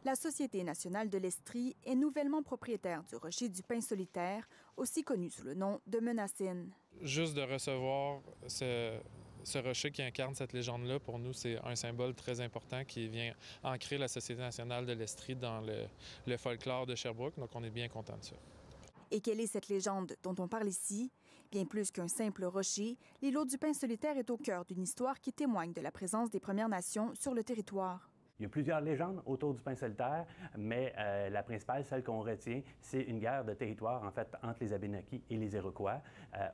La Société nationale de l'Estrie est nouvellement propriétaire du rocher du Pin solitaire, aussi connu sous le nom de Menacine. Juste de recevoir ce rocher qui incarne cette légende-là, pour nous, c'est un symbole très important qui vient ancrer la Société nationale de l'Estrie dans le folklore de Sherbrooke, donc on est bien content de ça. Et quelle est cette légende dont on parle ici? Bien plus qu'un simple rocher, l'îlot du Pin solitaire est au cœur d'une histoire qui témoigne de la présence des Premières Nations sur le territoire. Il y a plusieurs légendes autour du Pin solitaire, mais la principale, celle qu'on retient, c'est une guerre de territoire, en fait, entre les Abénaquis et les Iroquois.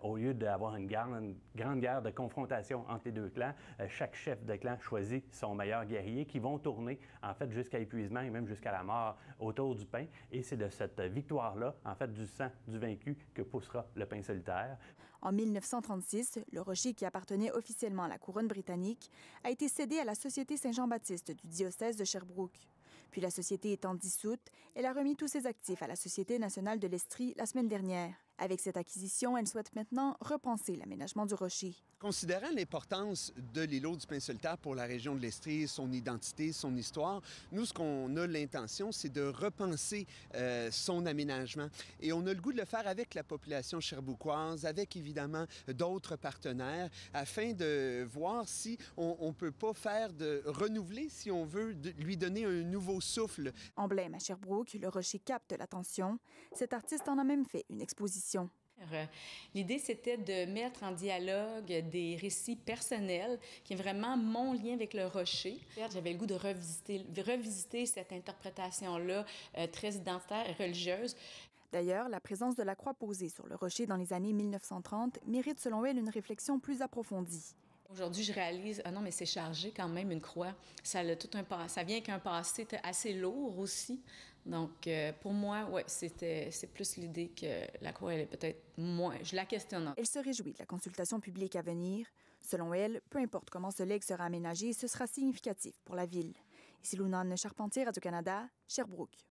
Au lieu d'avoir une grande guerre de confrontation entre les deux clans, chaque chef de clan choisit son meilleur guerrier qui vont tourner, en fait, jusqu'à épuisement et même jusqu'à la mort autour du Pin. Et c'est de cette victoire-là, en fait, du sang du vaincu, que poussera le Pin solitaire. En 1936, le rocher qui appartenait officiellement à la couronne britannique a été cédé à la Société Saint-Jean-Baptiste du diocèse de Sherbrooke. Puis la société étant dissoute, elle a remis tous ses actifs à la Société nationale de l'Estrie la semaine dernière. Avec cette acquisition, elle souhaite maintenant repenser l'aménagement du rocher. Considérant l'importance de l'îlot du Pin solitaire pour la région de l'Estrie, son identité, son histoire, nous, ce qu'on a l'intention, c'est de repenser son aménagement. Et on a le goût de le faire avec la population sherbrookoise, avec évidemment d'autres partenaires, afin de voir si on ne peut pas renouveler, si on veut, lui donner un nouveau souffle. Emblème à Sherbrooke, le rocher capte l'attention. Cet artiste en a même fait une exposition. L'idée, c'était de mettre en dialogue des récits personnels, qui est vraiment mon lien avec le rocher. J'avais le goût de revisiter cette interprétation-là, très identitaire et religieuse. D'ailleurs, la présence de la croix posée sur le rocher dans les années 1930 mérite, selon elle, une réflexion plus approfondie. Aujourd'hui, je réalise, ah non, mais c'est chargé quand même, une croix. Ça vient avec un passé assez lourd aussi. Donc, pour moi, ouais, c'est plus l'idée que la croix, elle est peut-être moins. Je la questionne. Elle se réjouit de la consultation publique à venir. Selon elle, peu importe comment ce legs sera aménagé, ce sera significatif pour la ville. Ici Lunane Charpentier, Radio-Canada, Sherbrooke.